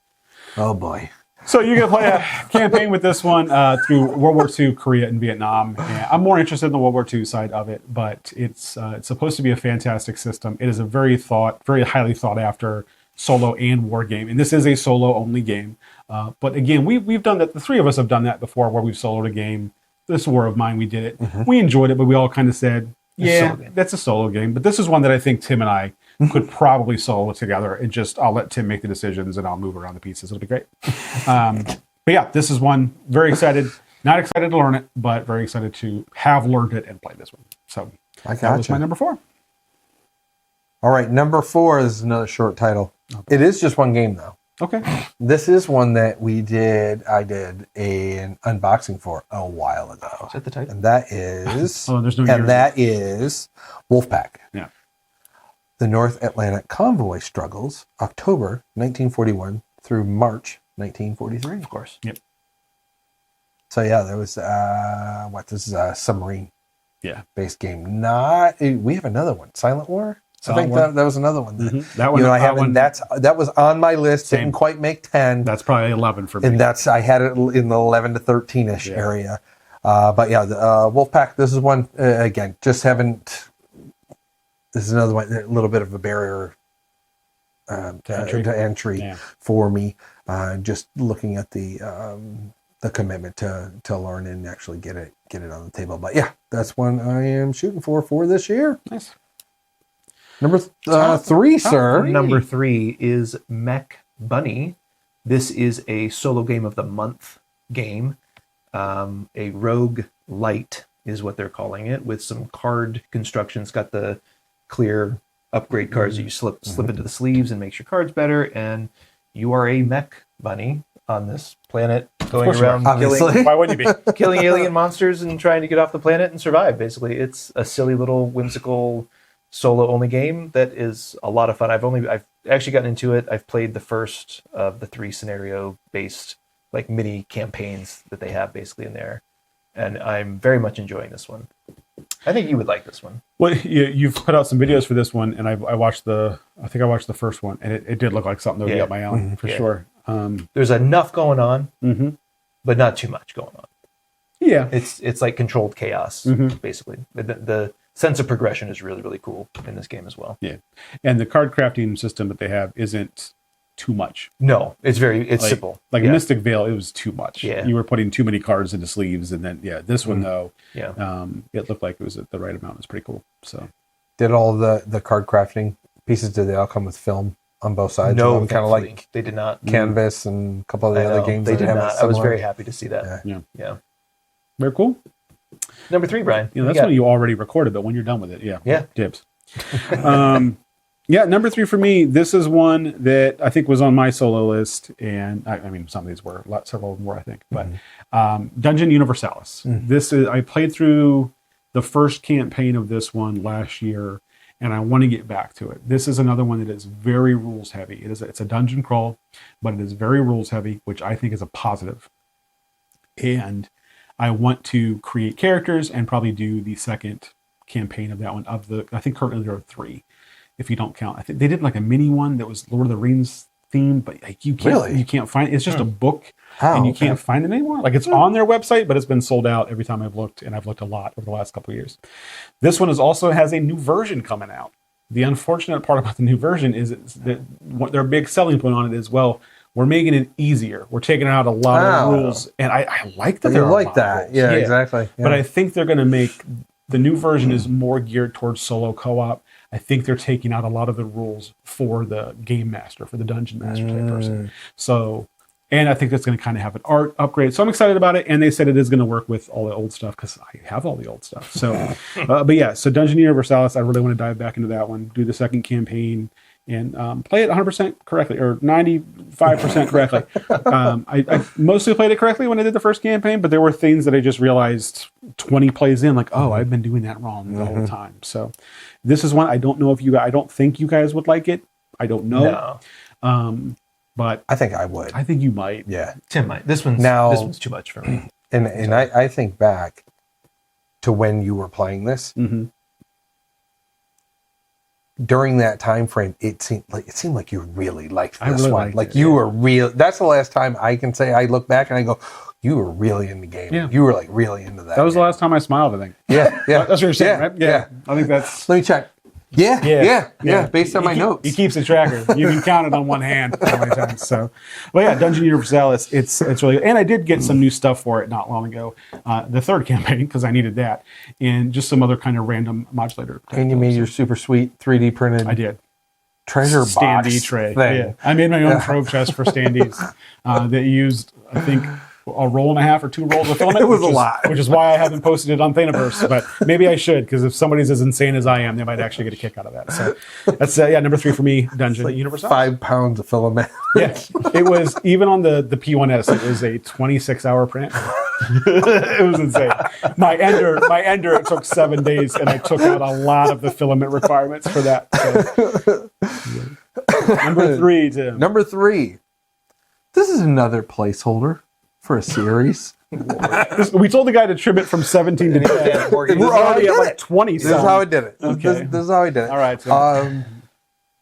S2: Oh boy.
S1: So you can play a campaign with this one through World War II, Korea, and Vietnam. And I'm more interested in the World War II side of it, but it's supposed to be a fantastic system. It is a very highly thought after solo and war game, and this is a solo only game. But again, we've done that. The 3 of us have done that before, where we've soloed a game. This War of Mine, we did it. We enjoyed it, but we all kind of said, "Yeah, that's a solo game." But this is one that I think Tim and I could probably solo together, and I'll let Tim make the decisions, and I'll move around the pieces. It'll be great. But yeah, this is one. Very excited. Not excited to learn it, but very excited to have learned it and play this one. So that was my number 4.
S2: All right, number 4 is another short title. Okay. It is just one game though.
S1: Okay.
S2: This is one that I did an unboxing for a while ago.
S3: Is that the title?
S2: And that is
S1: there's no
S2: and
S1: years.
S2: that is Wolfpack.
S1: Yeah.
S2: The North Atlantic Convoy Struggles, October 1941 through March 1943.
S3: Of course.
S1: Yep.
S2: So yeah, there was this is a submarine
S1: Yeah.
S2: based game. We have another one, Silent War. I think that was another one.
S1: That one,
S2: I haven't. That was on my list.
S1: Same.
S2: Didn't quite make 10.
S1: That's probably 11 for me.
S2: And I had it in the 11 to 13ish area. But yeah, the Wolfpack. This is one again. Just haven't. This is another one. A little bit of a barrier to entry for me. Just looking at the commitment to learn and actually get it on the table. But yeah, that's one I am shooting for this year.
S1: Nice.
S2: Number 3, sir.
S3: Number 3 is Mech Bunny. This is a solo game of the month game. A rogue light is what they're calling it, with some card construction. It's got the clear upgrade cards that you slip into the sleeves and makes your cards better. And you are a mech bunny on this planet going around killing,
S1: why wouldn't you be?
S3: killing alien monsters and trying to get off the planet and survive. Basically, it's a silly little whimsical solo only game that is a lot of fun. I've actually gotten into it. I've played the first of the 3 scenario based like mini campaigns that they have basically in there, and I'm very much enjoying this one. I think you would like this one.
S1: Well, you've put out some videos for this one, and I watched the first one, and it did look like something that would be up my alley for sure.
S3: There's enough going on, but not too much going on.
S1: Yeah,
S3: it's like controlled chaos basically. The sense of progression is really, really cool in this game as well.
S1: Yeah, and the card crafting system that they have isn't too much.
S3: No, it's simple.
S1: Like Mystic Veil, it was too much.
S3: Yeah.
S1: You were putting too many cards into sleeves, and then this one though,
S3: Yeah.
S1: It looked like it was at the right amount. It was pretty cool. So,
S2: Did all the card crafting pieces? Did they all come with film on both sides?
S3: No,
S2: kind of like
S3: they did not.
S2: Canvas and a couple of the other games.
S3: They
S2: that
S3: did
S2: have it
S3: not. I was
S2: similar.
S3: very happy to see that.
S1: yeah,
S3: Yeah.
S1: very cool.
S3: Number 3, Brian.
S1: That's one you already recorded, but when you're done with it,
S3: Yeah.
S1: dibs. Number 3 for me. This is one that I think was on my solo list, and I mean some of these were, several of them were, I think. But Dungeon Universalis. This is I played through the first campaign of this one last year, and I want to get back to it. This is another one that is very rules heavy. It's a dungeon crawl, but it is very rules heavy, which I think is a positive. And I want to create characters and probably do the second campaign of that one. I think currently there are 3, if you don't count. I think they did like a mini one that was Lord of the Rings themed, but like you can't find it. It's just a book, and you can't find it anymore. Like it's on their website, but it's been sold out every time I've looked, and I've looked a lot over the last couple of years. This one also has a new version coming out. The unfortunate part about the new version is that what their big selling point on it is, well, we're making it easier. We're taking out a lot of rules, and I like that.
S2: You like that, yeah, exactly. Yeah.
S1: But I think they're going to make the new version is more geared towards solo co-op. I think they're taking out a lot of the rules for the game master, for the dungeon master type person. So, and I think that's going to kind of have an art upgrade. So I'm excited about it. And they said it is going to work with all the old stuff because I have all the old stuff. So, but yeah, so Dungeon Universalis, I really want to dive back into that one, do the second campaign, and play it 100% correctly, or 95% correctly. I mostly played it correctly when I did the first campaign, but there were things that I just realized 20 plays in, like, oh, I've been doing that wrong the whole time. So this is one I don't know if you guys, I don't think you guys would like it. I don't know. No. But
S2: I think I would.
S1: I think you might.
S2: Yeah.
S3: Tim might. This one's too much for me.
S2: And I think back to when you were playing this. During that time frame, it seemed like you really liked this one. Like you were real. That's the last time I can say I look back and I go, you were really in the game. Yeah. You were like really into that.
S1: That was the last time I smiled, I think.
S2: Yeah.
S1: That's what you're saying, right? Yeah. I think that's.
S2: Let me check. Yeah. Based on my notes.
S1: He keeps a tracker. You can count it on one hand how many times. So, well, yeah, Dungeon Universalis, it's really good. And I did get some new stuff for it not long ago. The third campaign, because I needed that, and just some other kind of random modulator.
S2: And you made your super sweet 3D printed.
S1: I did.
S2: Treasure box
S1: standee tray. Yeah. I made my own trove chest for standees that used, I think, a roll and a half or 2 rolls of filament.
S2: It was a lot.
S1: Which is why I haven't posted it on Thanaverse. But maybe I should, because if somebody's as insane as I am, they might actually get a kick out of that. So that's, number 3 for me, Dungeon Universalis.
S2: 5 pounds of filament.
S1: Yeah. It was, even on the P1S, it was a 26-hour print. It was insane. My ender, it took 7 days, and I took out a lot of the filament requirements for that. So. Number 3, Tim.
S2: Number 3. This is another placeholder for a series.
S1: We told the guy to trim it from 17 to 10. We're already at like 20.
S2: This is how I did it.
S1: Okay.
S2: This is how I did it.
S1: All right. So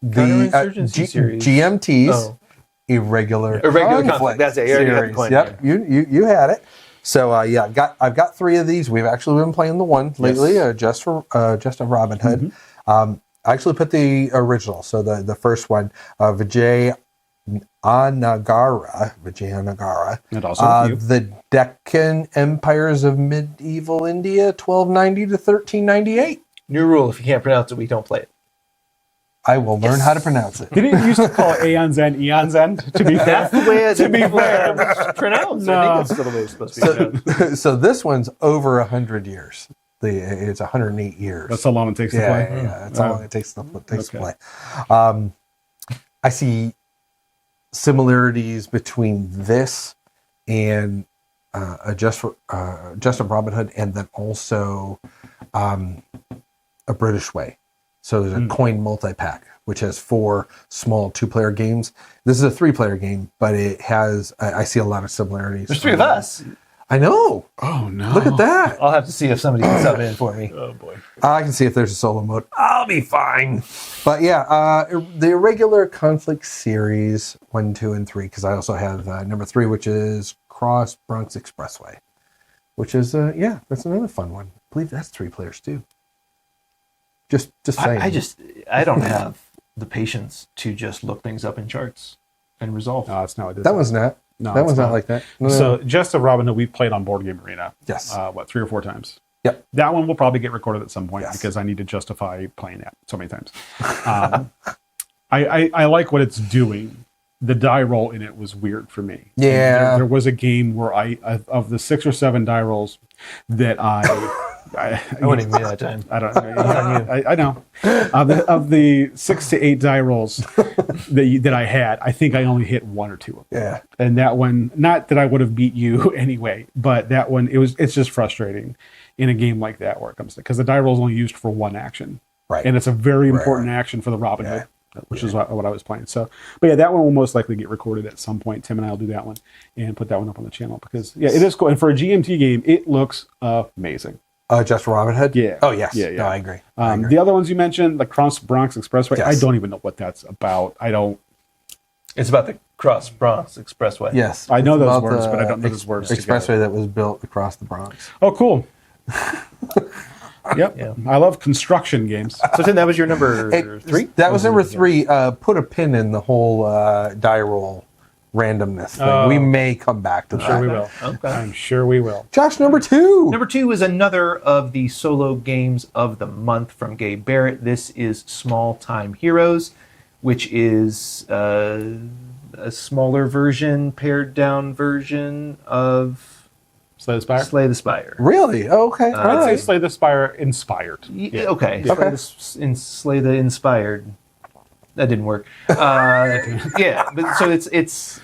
S2: The
S3: Counterinsurgency series.
S2: GMTs,
S3: Oh.
S2: Irregular
S3: conflict. That's it. You already got the point,
S2: Yep, you had it. So I've got 3 of these. We've actually been playing the one lately, just of Robin Hood. I actually put the original, so the first one, Vijayanagara,
S1: and also
S2: the Deccan Empires of Medieval India, 1290 to 1398.
S3: New rule: if you can't pronounce it, we don't play it.
S2: I will learn how to pronounce it.
S1: Didn't it used to call it Aeon's End, Eon's End? To be fair,
S3: That's the way
S1: to be fair,
S3: it's pronounced.
S1: No.
S3: I think that's still the way it's supposed to be pronounced.
S2: So this one's over 100 years. It's 108 years.
S1: that's how long it takes to play.
S2: Yeah, that's how long it takes to play. I see similarities between this and Just of Robin Hood, and then also A British Way. So there's a coin multi-pack, which has 4 small 2-player games. This is a 3-player game, but it has, I see a lot of similarities.
S3: There's 3 of us.
S2: I know.
S1: Oh no!
S2: Look at that.
S3: I'll have to see if somebody can sub in for me.
S1: Oh boy!
S2: I can see if there's a solo mode. I'll be fine. But yeah, the Irregular Conflict series 1, 2, and 3, because I also have number 3, which is Cross Bronx Expressway, which is that's another fun one. I believe that's 3 players too. Just saying.
S3: I don't have the patience to just look things up in charts and resolve.
S1: No, it's not like this.
S2: That one's not.
S1: No,
S2: that
S1: it's
S2: one's not like that. No.
S1: So Just of Robin Hood, we've played on Board Game Arena.
S2: Yes.
S1: 3 or 4 times.
S2: Yep.
S1: That one will probably get recorded at some point
S2: Yes.
S1: because I need to justify playing that so many times. I like what it's doing. The die roll in it was weird for me.
S2: Yeah.
S1: There was a game where of the 6 or 7 die rolls that I
S3: wouldn't even be that time.
S1: I don't know. I know. Of the 6 to 8 die rolls that I had, I think I only hit 1 or 2 of them.
S2: Yeah.
S1: And that one, not that I would have beat you anyway, but that one, it's just frustrating in a game like that where it comes to, because the die roll is only used for 1 action.
S2: Right.
S1: And it's a very important action for the Robin Hood, which is what I was playing. So, but yeah, that one will most likely get recorded at some point. Tim and I will do that one and put that one up on the channel because, yeah, it is cool. And for a GMT game, it looks amazing.
S2: Just for Robin Hood?
S1: Yeah.
S2: Oh, yes.
S1: Yeah.
S2: No, I agree.
S1: The other ones you mentioned, the Cross Bronx Expressway,
S2: Yes.
S1: I don't even know what that's about.
S3: It's about the Cross Bronx Expressway.
S2: Yes.
S1: I know
S2: It's
S1: those
S2: about
S1: words,
S2: the
S1: but I don't know those words
S2: Expressway
S1: together.
S2: that was built across the Bronx.
S1: Oh, cool. Yep.
S3: Yeah.
S1: I love construction games.
S3: So Tim, that was your number 3?
S2: That was number 3. Put a pin in the whole die roll randomness thing.
S1: Oh.
S2: We may come back to that.
S1: Sure we will.
S3: Okay.
S1: I'm sure we will.
S2: Josh, number 2.
S3: Number 2 is another of the solo games of the month from Gabe Barrett. This is Small Time Heroes, which is a smaller version, pared down version of
S1: Slay the Spire?
S3: Slay the Spire.
S2: Really? Okay. All
S1: I'd say
S2: right.
S1: Slay the Spire inspired.
S3: Okay.
S2: Okay.
S3: Slay the Inspired. That didn't work. Yeah, but so it's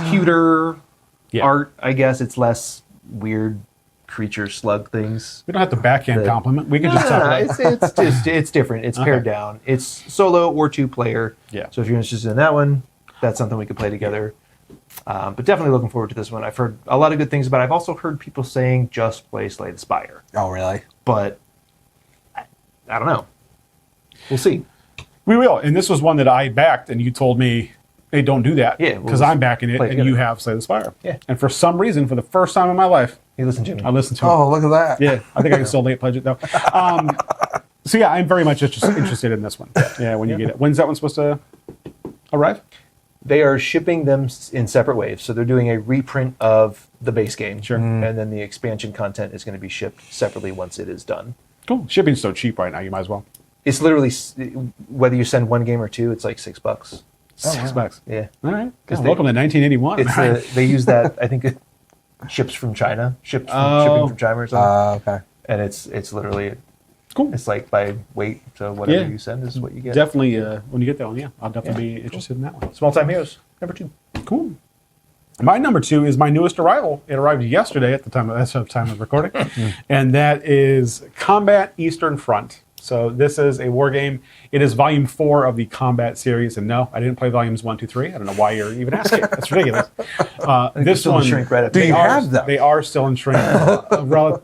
S3: cuter art, I guess. It's less weird creature slug things.
S1: We don't have to backhand compliment. We can just talk about it.
S3: It's different. It's pared down. It's solo or 2-player.
S1: Yeah.
S3: So if you're interested in that one, that's something we could play together. But definitely looking forward to this one. I've heard a lot of good things about it. I've also heard people saying just play Slay the Spire.
S2: Oh, really?
S3: But I don't know. We'll see.
S1: We will. And this was one that I backed, and you told me, hey, don't do that.
S3: Yeah,
S1: Because I'm backing it,
S3: play it
S1: and
S3: together.
S1: you have Slay the Spire.
S3: Yeah.
S1: And for some reason, for the first time in my life,
S3: You listen to me.
S1: I listened to it.
S2: Oh, look at that.
S1: Yeah, I think I can still late pledge it, though. So, yeah, I'm very much interested in this one. Yeah, when you get it. When's that one supposed to arrive?
S3: They are shipping them in separate waves. So they're doing a reprint of the base game.
S1: Sure.
S3: And then the expansion content is going to be shipped separately once it is done.
S1: Cool. Shipping's so cheap right now, you might as well.
S3: It's literally, whether you send 1 game or 2, it's like $6.
S1: $6.
S3: Yeah.
S1: All right.
S3: Because
S1: Welcome to 1981.
S3: It's they use that, I think it ships from China. Shipping from China or something.
S2: Okay.
S3: And it's literally,
S1: Cool.
S3: it's like by weight. So whatever
S1: Yeah.
S3: you send is what you get.
S1: Definitely, when you get that one, yeah, I'll definitely be interested in that one.
S3: Small Time Heroes, number 2.
S1: Cool. My number 2 is my newest arrival. It arrived yesterday at the time of recording, and that is Combat Eastern Front. So this is a war game. It is volume 4 of the combat series. And no, I didn't play volumes 1, 2, 3. I don't know why you're even asking. That's ridiculous. This one,
S3: shrink right up
S2: Do
S3: there.
S2: you have them?
S1: they are still in shrink,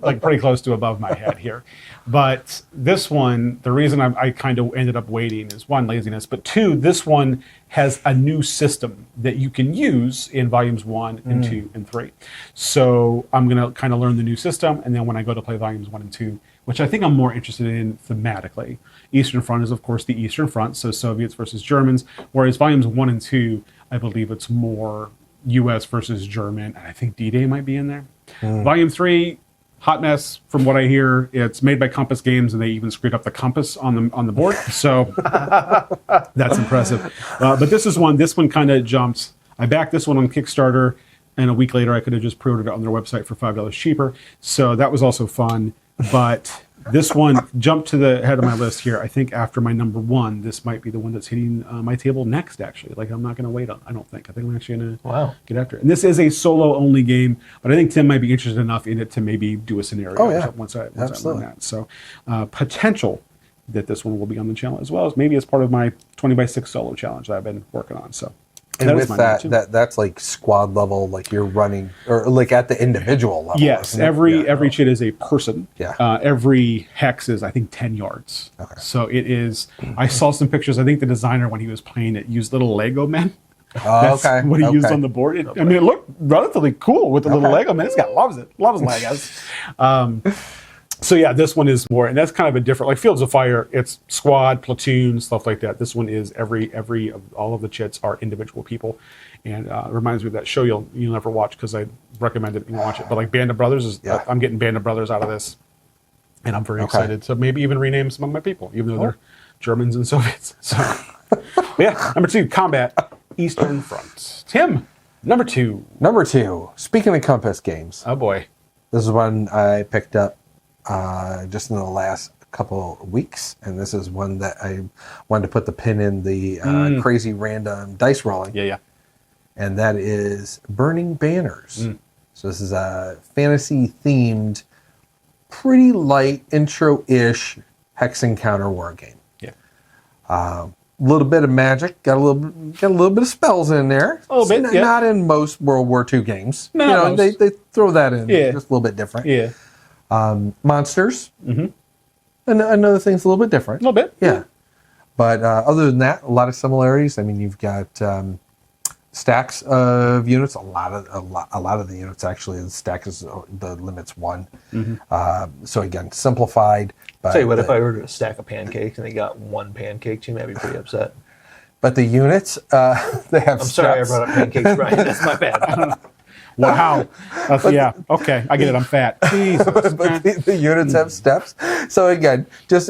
S1: like pretty close to above my head here. But this one, the reason I kind of ended up waiting is 1, laziness, but 2, this one has a new system that you can use in volumes 1 and 2 and 3. So I'm going to kind of learn the new system, and then when I go to play volumes 1 and 2, which I think I'm more interested in thematically. Eastern Front is, of course, the Eastern Front, so Soviets versus Germans, whereas volumes 1 and 2, I believe it's more U.S. versus German, and I think D-Day might be in there. Volume 3, hot mess from what I hear. It's made by Compass Games, and they even screwed up the compass on the board. So that's impressive. But this one kind of jumped. I backed this one on Kickstarter, and a week later I could have just pre-ordered it on their website for $5 cheaper. So that was also fun. But this one jumped to the head of my list here. I think after my number 1, this might be the one that's hitting my table next, actually. Like, I'm not going to wait on, I don't think. I think I'm actually going to get after it. And this is a solo-only game, but I think Tim might be interested enough in it to maybe do a scenario once I learn that. So, potential that this one will be on the channel, as well as maybe as part of my 20x6 solo challenge that I've been working on. So,
S2: and with that's like squad level, like you're running, or like at the individual level.
S1: Yes, every chit is a person.
S2: Yeah.
S1: Every hex is, I think, 10 yards.
S2: Okay.
S1: So it is. I saw some pictures. I think the designer, when he was playing it, used little Lego men. That's what he used on the board. It looked relatively cool with the little Lego men. This guy loves it. Loves Legos. So yeah, this one is more, and that's kind of a different, like Fields of Fire, it's squad, platoon, stuff like that. This one is all of the chits are individual people. And it reminds me of that show you'll never watch because I recommend it, you watch it. But like Band of Brothers, I'm getting Band of Brothers out of this. And I'm very excited. So maybe even rename some of my people, even though they're Germans and Soviets. So yeah, number 2, combat, Eastern Front. Tim, number 2.
S2: Number 2, speaking of Compass Games.
S1: Oh boy.
S2: This is one I picked up just in the last couple of weeks, and this is one that I wanted to put the pin in the crazy random dice rolling.
S1: Yeah.
S2: And that is Burning Banners. So this is a fantasy-themed, pretty light intro-ish hex encounter war game.
S1: Yeah.
S2: A little bit of magic, got a little bit of spells in there.
S1: A little bit,
S2: Not in most World War II games.
S1: No,
S2: they throw that in. Just a little bit different.
S1: Yeah.
S2: Monsters. And another thing's a little bit different.
S1: A little bit.
S2: Yeah. But other than that, a lot of similarities. I mean, you've got stacks of units. A lot of the units actually. The stack is the limit's 1. So again, simplified. But
S3: Tell you what, if I ordered a stack of pancakes and they got 1 pancake to me, I'd be pretty upset.
S2: But the units, they have.
S3: I'm sorry I brought up pancakes, Brian. That's my bad.
S1: Wow. Yeah. Okay. I get it. I'm fat. Jesus.
S2: But the units have steps. So again, just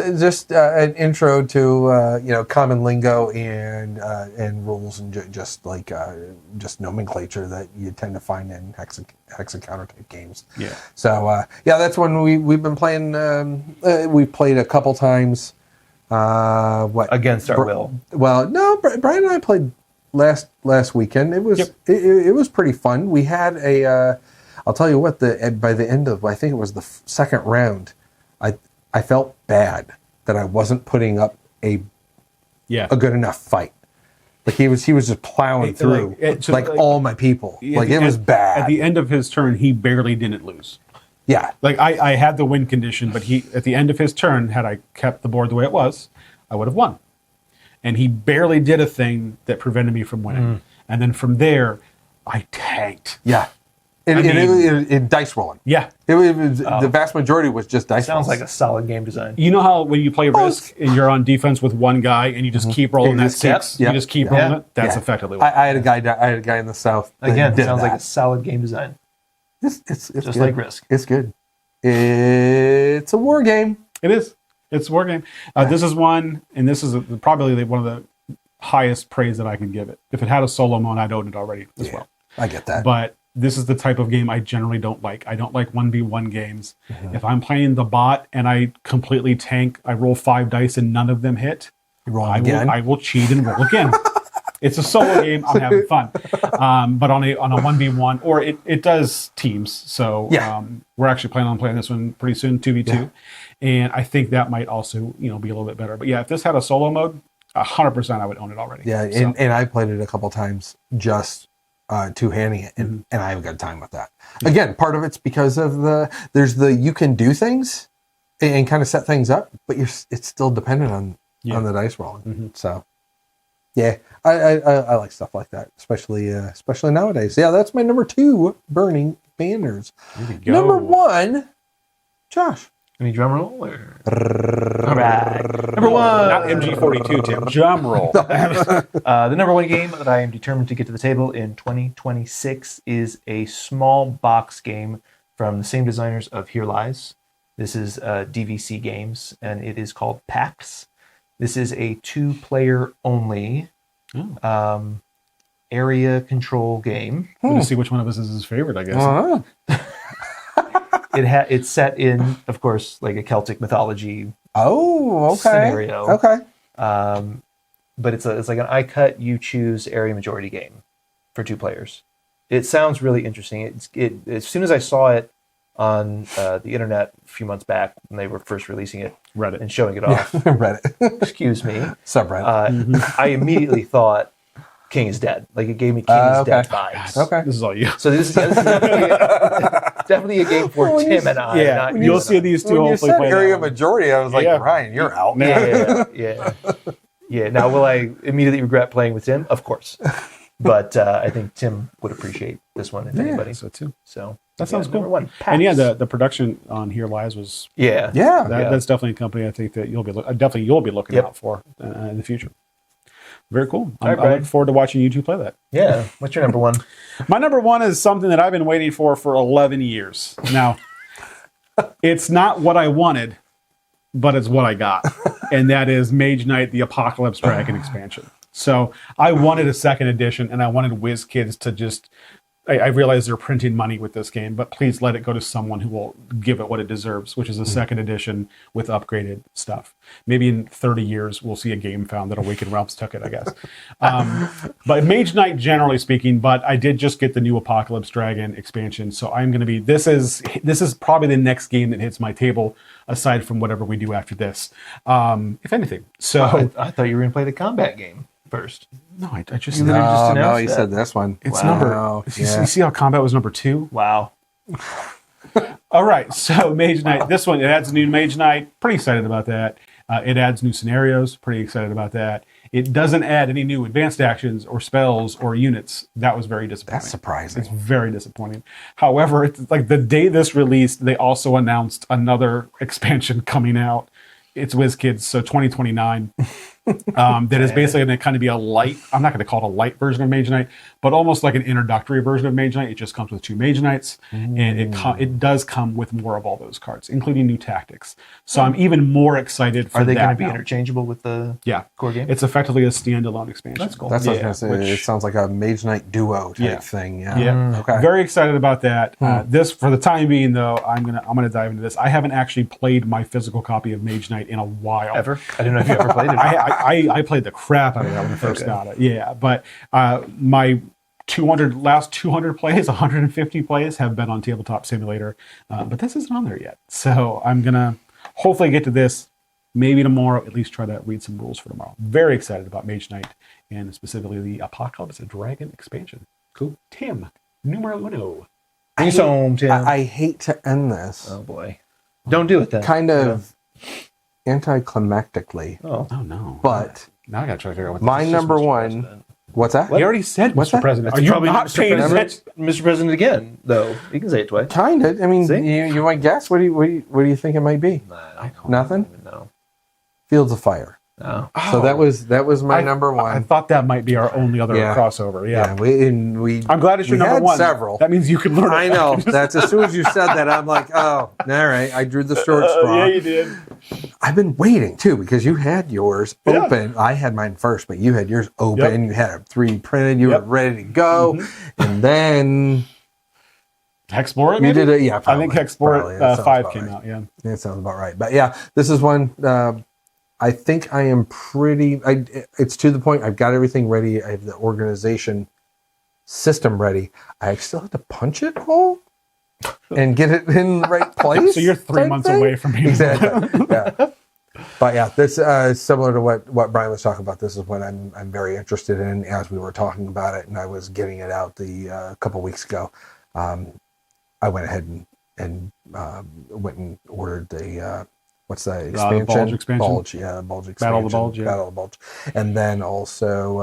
S2: an intro to common lingo and rules and just nomenclature that you tend to find in hex encounter type games.
S1: Yeah.
S2: So that's one we've been playing. We've played a couple times.
S3: Against our will?
S2: Well, no. Brian and I played last weekend. It was it was pretty fun. We had I'll tell you what, by the end of, I think it was the second round, I felt bad that I wasn't putting up a good enough fight. Like he was just plowing through all my people. Like it was bad.
S1: At the end of his turn, he barely didn't lose.
S2: Yeah.
S1: Like I had the win condition, but at the end of his turn, had I kept the board the way it was, I would have won. And he barely did a thing that prevented me from winning. And then from there, I tanked.
S2: Yeah. In dice rolling.
S1: Yeah.
S2: It was, the vast majority was just dice rolling.
S3: Sounds like a solid game design.
S1: You know how when you play Risk and you're on defense with one guy and you just keep rolling that 6? You just keep rolling it? That's effectively what
S2: I had a guy in the south.
S3: Again, it sounds like a solid game design.
S2: It's
S3: just
S2: good.
S3: like Risk.
S2: It's good. It's a war game.
S1: It is. It's a war game. This is one, and this is probably one of the highest praise that I can give it. If it had a solo mode, I'd own it already as well.
S2: I get that.
S1: But this is the type of game I generally don't like. I don't like 1v1 games. If I'm playing the bot and I completely tank, I roll 5 dice and none of them hit,
S2: You roll again.
S1: I will cheat and roll again. It's a solo game. I'm having fun. But on a 1v1, or it does teams. So we're actually planning on playing this one pretty soon, 2v2. Yeah. And I think that might also, be a little bit better. But yeah, if this had a solo mode, 100% I would own it already.
S2: Yeah, and I played it a couple times just two-handing it, and I have a good time with that. Again, part of it's because of you can do things and kind of set things up, but it's still dependent on the dice rolling. Mm-hmm. So, yeah, I like stuff like that, especially nowadays. Yeah, that's my number 2 burning banners. Number 1, Josh.
S3: Any drum roll? Or?
S1: All right. Number 1. Not MG42, Tim. Drum roll.
S3: The number 1 game that I am determined to get to the table in 2026 is a small box game from the same designers of Here Lies. This is DVC Games, and it is called Pacts. This is a 2-player only area control game.
S1: We're going to see which one of us is his favorite, I guess.
S3: It's set in, of course, like a Celtic mythology scenario.
S2: Okay.
S3: But it's like an I cut, you choose area majority game for 2 players. It sounds really interesting. As soon as I saw it on the internet a few months back when they were first releasing it,
S1: Reddit,
S3: and showing it off.
S2: Reddit.
S3: Excuse me.
S2: Subreddit.
S3: I immediately thought King is Dead. Like, it gave me King is Dead vibes.
S2: Okay.
S1: This is all you.
S3: So this is definitely a game for Tim and I.
S1: Yeah, you'll see these two hopefully play.
S2: Area majority, I was like, Ryan, you're out.
S3: Yeah. Now, will I immediately regret playing with Tim? Of course. But I think Tim would appreciate this one, if anybody.
S1: So too.
S3: So
S1: that sounds cool.
S3: Number 1, Pacts.
S1: And the production on Here Lies was
S3: that's
S1: definitely a company I think that you'll be looking out for in the future. Very cool. I look forward to watching you two play that.
S3: Yeah. What's your number 1?
S1: My number 1 is something that I've been waiting for 11 years. Now, it's not what I wanted, but it's what I got. And that is Mage Knight, the Apocalypse Dragon expansion. So I wanted a second edition, and I wanted WizKids to just... I realize they're printing money with this game, but please let it go to someone who will give it what it deserves, which is a second edition with upgraded stuff. Maybe in 30 years, we'll see a game found that Awakened Realms took it, I guess. But Mage Knight, generally speaking, but I did just get the new Apocalypse Dragon expansion, so I'm going to be... This is probably the next game that hits my table, aside from whatever we do after this, if anything. So
S3: I thought you were going to play the combat game first.
S1: No, I just...
S3: You literally just announced
S2: you
S3: that.
S2: said this one.
S1: It's number... You see how combat was number 2?
S3: Wow.
S1: All right, so Mage Knight. This one, it adds a new Mage Knight. Pretty excited about that. It adds new scenarios. Pretty excited about that. It doesn't add any new advanced actions or spells or units. That was very disappointing.
S2: That's surprising.
S1: It's very disappointing. However, it's like the day this released, they also announced another expansion coming out. It's WizKids, so 2029. That is basically going to kind of be a light, I'm not going to call it a light version of Mage Knight, but almost like an introductory version of Mage Knight. It just comes with 2 Mage Knights, and it does come with more of all those cards, including new tactics. So I'm even more excited for that.
S3: Are they going to be interchangeable with the core game?
S1: It's effectively a standalone expansion.
S3: That's cool.
S2: That's what I was going to say. It sounds like a Mage Knight duo type thing. Yeah.
S1: Okay. Very excited about that. This, for the time being, though, I'm gonna dive into this. I haven't actually played my physical copy of Mage Knight in a while.
S3: Ever? I didn't know if you ever played it.
S1: I played the crap out of that when I first got it. Yeah, but my last 200 plays, 150 plays have been on Tabletop Simulator, but this isn't on there yet. So I'm gonna hopefully get to this maybe tomorrow. At least try to read some rules for tomorrow. Very excited about Mage Knight and specifically the Apocalypse Dragon expansion. Cool. Tim, numero uno.
S3: Bring us home, Tim.
S2: I hate to end this.
S3: Oh boy, don't do it then.
S2: Kind of anticlimactically.
S3: Oh
S1: no!
S2: But
S1: now I gotta try to figure out what
S2: my number one.
S3: President.
S2: What's that?
S1: You already said
S2: What's
S1: Mr.
S2: that?
S1: President.
S3: That's
S1: Are you
S3: probably
S1: not
S3: Mr.
S1: paying
S3: President.
S1: attention?
S3: Mr. President again, though. You can say it twice.
S2: Kind of. I mean,
S3: See?
S2: you might guess. What do you think it might be? Nothing.
S3: No.
S2: Fields of Fire.
S3: No.
S2: So that was my number one.
S1: I thought that might be our only other crossover. Yeah.
S2: we.
S1: I'm glad it's your number
S2: had
S1: one.
S2: Several.
S1: That means you can learn.
S2: I know. That's as soon as you said that, I'm like, oh, all right. I drew the short straw.
S1: Yeah, you did.
S2: I've been waiting too because you had yours open. I had mine first, but you had yours open. You had 3 printed. You were ready to go, and then
S1: Hexplorer.
S2: you did it. Yeah,
S1: I think Hexplorer 5 came
S2: right.
S1: out. Yeah,
S2: that sounds about right. But yeah, this is one I think I am pretty. It's to the point. I've got everything ready. I have the organization system ready. I still have to punch it all and get it in the right place.
S1: So you're 3 months away from me.
S2: Exactly. Yeah. But yeah, this similar to what Brian was talking about. This is what I'm very interested in. As we were talking about it, and I was getting it out a couple weeks ago. I went ahead and went and ordered the what's that expansion?
S1: Bulge expansion.
S2: Bulge expansion.
S1: Battle of the Bulge. Yeah.
S2: Battle of the Bulge. And then also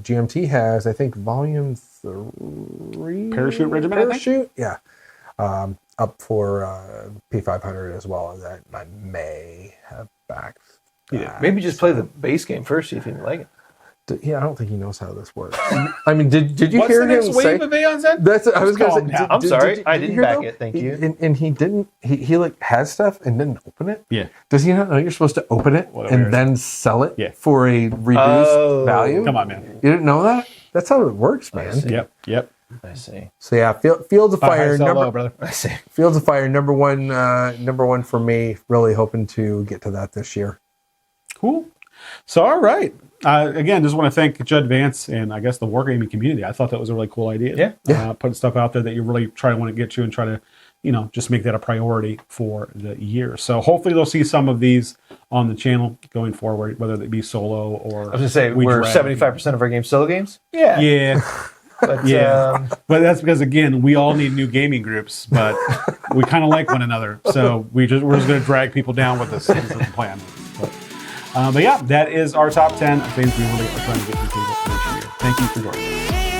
S2: GMT has, I think, Volume 3
S1: Parachute Regiment. I think?
S2: Parachute, yeah. Up for P500 as well. That I may have back.
S3: Yeah. Maybe just play the base game first, see if you like it.
S2: Yeah, I don't think he knows how this works. I mean, did you
S1: What's
S2: hear
S1: the next
S2: him
S1: wave
S2: say?
S1: of Aeon Zen?
S2: That's I was going to say.
S3: I'm sorry, I
S2: you
S3: didn't
S2: hear
S3: back
S2: though?
S3: it. Thank you.
S2: And he didn't. He like has stuff and didn't open it.
S1: Yeah.
S2: Does he not know you're supposed to open it and then sell it
S1: Yeah.
S2: for a reduced value?
S1: Come on, man.
S2: You didn't know that? That's how it works, man.
S1: Yep.
S3: I see.
S2: So yeah, Fields of Fire
S1: Sell low,
S2: number.
S1: brother.
S3: I see.
S2: Fields of Fire number one for me. Really hoping to get to that this year.
S1: Cool. So, all right. Again, just want to thank Judd Vance and I guess the wargaming community. I thought that was a really cool idea.
S3: Yeah.
S1: Putting stuff out there that you really try to want to get to and try to, just make that a priority for the year. So hopefully they'll see some of these on the channel going forward, whether it be solo or.
S3: I was going to say,
S1: we
S3: we're
S1: drag.
S3: 75% of our games solo games? Yeah.
S1: Yeah.
S3: But,
S1: Yeah. But that's because, again, we all need new gaming groups, but we kind of like one another. So we're just going to drag people down with us. This is the plan. But yeah, that is our top 10 things we really are trying to get into this year. Thank you for joining us.